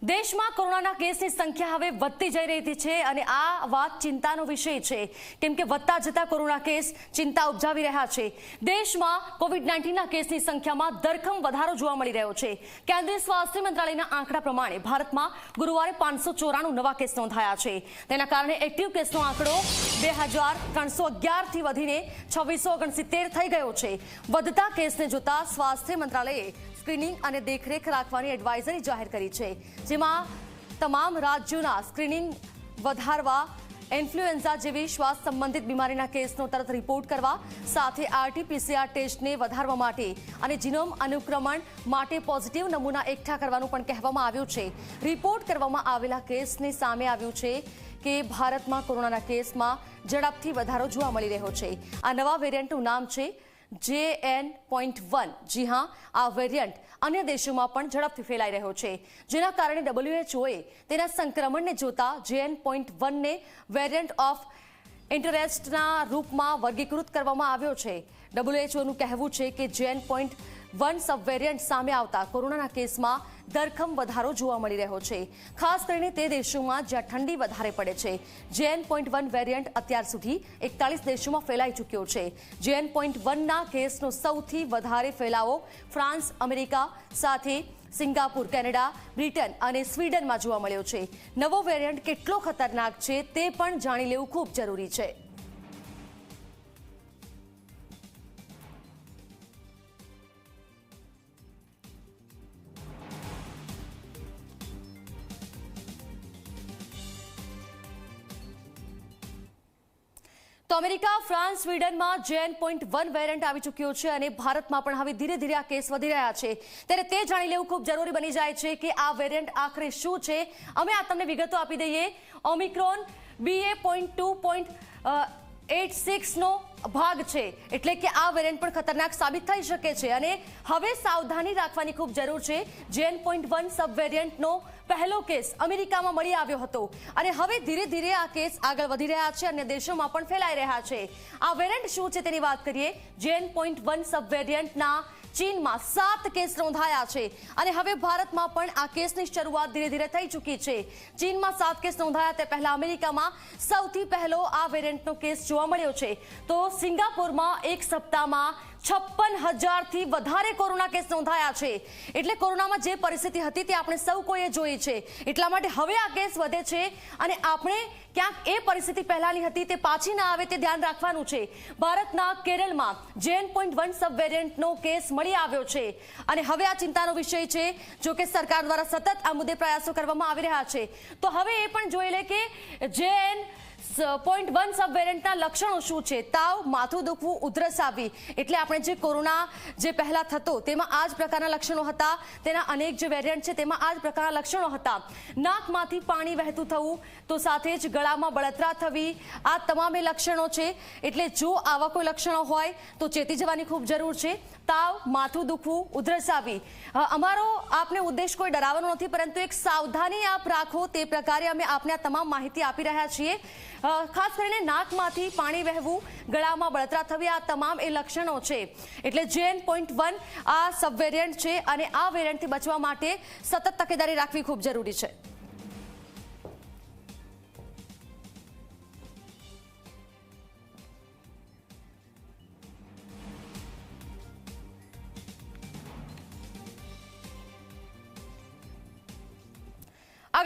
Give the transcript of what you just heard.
દેશમાં કોરોનાના કેસની સંખ્યા હવે વધતી જઈ રહી છે અને આ વાત ચિંતાનો વિષય છે કેમ કે વધતા જતા કોરોના કેસ ચિંતા ઉપજાવી રહ્યા છે। દેશમાં કોવિડ-19ના કેસની સંખ્યામાં ધરખમ વધારો જોવા મળી રહ્યો છે। કેન્દ્રીય સ્વાસ્થ્ય મંત્રાલયના આંકડા પ્રમાણે ભારતમાં ગુરુવારે 594 નવા કેસ નોંધાયા છે। તેના કારણે એક્ટિવ કેસનો આંકડો 2311 થી વધીને 2669 થઈ ગયો છે। વધતા કેસને જોતા સ્વાસ્થ્ય મંત્રાલયે સ્ક્રીનિંગ અને દેખરેખ રાખવાની એડવાઇઝરી જાહેર કરી છે, જેમાં તમામ રાજ્યોના સ્ક્રીનિંગ વધારવા, ઇન્ફ્લુએન્ઝા જેવી શ્વાસ સંબંધિત બીમારીના કેસનો તરત રિપોર્ટ કરવા, સાથે RT-PCR ટેસ્ટને વધારવા માટે અને જીનોમ અનુક્રમણ માટે પોઝિટિવ નમૂના એકઠા કરવાનું પણ કહેવામાં આવ્યું છે। રિપોર્ટ કરવામાં આવેલા કેસની સામે આવ્યું છે કે ભારતમાં કોરોનાના કેસમાં ઝડપથી વધારો જોવા મળી રહ્યો છે। આ નવા વેરિયન્ટનું નામ છે JN.1। જી હા, આ વેરિયન્ટ અન્ય દેશોમાં પણ ઝડપથી ફેલાઈ રહ્યો છે, જેના કારણે WHOએ તેના સંક્રમણને જોતા JN.1 ને વેરિયન્ટ ઓફ ઇન્ટરેસ્ટના રૂપમાં વર્ગીકૃત કરવામાં આવ્યો છે। WHOનું કહેવું છે કે JN.1 સબવેરિયન્ટ સામે આવતા કોરોનાના કેસમાં ધરખમ વધારો જોવા મળી રહ્યો છે, ખાસ કરીને તે દેશોમાં જ્યાં ઠંડી વધારે પડે છે। JN.1 વેરિયન્ટ અત્યાર સુધી 41 દેશોમાં ફેલાઈ ચૂક્યો છે। JN.1ના કેસનો સૌથી વધારે ફેલાવો ફ્રાન્સ, અમેરિકા સાથે સિંગાપુર, કેનેડા, બ્રિટન અને સ્વીડનમાં જોવા મળ્યો છે। નવો વેરિયન્ટ કેટલો ખતરનાક છે તે પણ જાણી લેવું ખૂબ જરૂરી છે। તો અમેરિકા, ફ્રાન્સ, સ્વીડનમાં JN.1 વેરિયન્ટ આવી ચૂક્યો છે અને ભારતમાં પણ હવે ધીરે ધીરે આ કેસ વધી રહ્યા છે, ત્યારે તે જાણી લેવું ખૂબ જરૂરી બની જાય છે કે આ વેરિયન્ટ આખરે શું છે। અમે આ તમને વિગતો આપી દઈએ। ઓમિક્રોન BA.2.86 નો ભાગ છે, એટલે કે આ વેરિયન્ટ પણ ખતરનાક સાબિત થઈ શકે છે અને હવે સાવધાની રાખવાની ખૂબ જરૂર છે। JN.1 સબ વેરિયન્ટનો પહેલો કેસ અમેરિકામાં મળી આવ્યો હતો અને હવે ધીરે ધીરે આ કેસ આગળ વધી રહ્યા છે, અન્ય દેશોમાં પણ ફેલાઈ રહ્યા છે। આ વેરિયન્ટ શું છે તેની વાત કરીએ। JN.1 સબ વેરિયન્ટના ચીનમાં 7 કેસ નોંધાયા છે અને હવે ભારતમાં પણ આ કેસની શરૂઆત ધીરે ધીરે થઈ ચૂકી છે। ચીનમાં 7 કેસ નોંધાયા તે પહેલા અમેરિકામાં સૌથી પહેલો આ વેરિયન્ટનો કેસ જોવા મળ્યો છે, તો સિંગાપુરમાં એક સપ્તાહમાં 56,000 થી વધારે કોરોના કેસ નોંધાયા છે। એટલે કોરોનામાં જે પરિસ્થિતિ હતી તે આપણે સૌ કોઈએ જોઈ છે, એટલા માટે હવે આ કેસ વધે છે અને આપણે ક્યાંક એ પરિસ્થિતિ પહેલાની હતી તે પાછી ના આવે તે ધ્યાન રાખવાનું છે। ભારતના કેરળમાં JN.1 સબ વેરિયન્ટનો કેસ મળી આવ્યો છે અને હવે આ ચિંતાનો વિષય છે। જો કે સરકાર દ્વારા સતત આ મુદ્દે પ્રયાસો કરવામાં આવી રહ્યા છે, તો હવે એ પણ જોઈ લે કે JN.1 સબ વેરિયન્ટના લક્ષણો શું છે। તાવ, માથું દુખવું, ઉધરસ આવવી, એટલે આપણે જે કોરોના જે પહેલા થતો તેમાં આ જ પ્રકારના લક્ષણો હતા, તેના અનેક જે વેરિયન્ટ છે તેમાં આ જ પ્રકારના લક્ષણો હતા। નાકમાંથી પાણી વહેતું થવું, તો સાથે જ ગળામાં બળતરા થવી, આ તમામે લક્ષણો છે। એટલે જો આવા કોઈ લક્ષણો હોય તો ચેતી જવાની ખૂબ જરૂર છે। તાવ, માથું દુખવું, ઉધરસ આવવી, અમારો આપને ઉદ્દેશ કોઈ ડરાવવાનો નથી, પરંતુ એક સાવધાની આપ રાખો તે પ્રકારે અમે આપને આ તમામ માહિતી આપી રહ્યા છીએ। ખાસ કરીને નાકમાંથી પાણી વહેવું, ગળામાં બળતરા થવી, આ તમામ એ લક્ષણો છે। એટલે JN.1 આ સબ વેરિયન્ટ છે અને આ વેરિયન્ટથી બચવા માટે સતત તકેદારી રાખવી ખૂબ જરૂરી છે।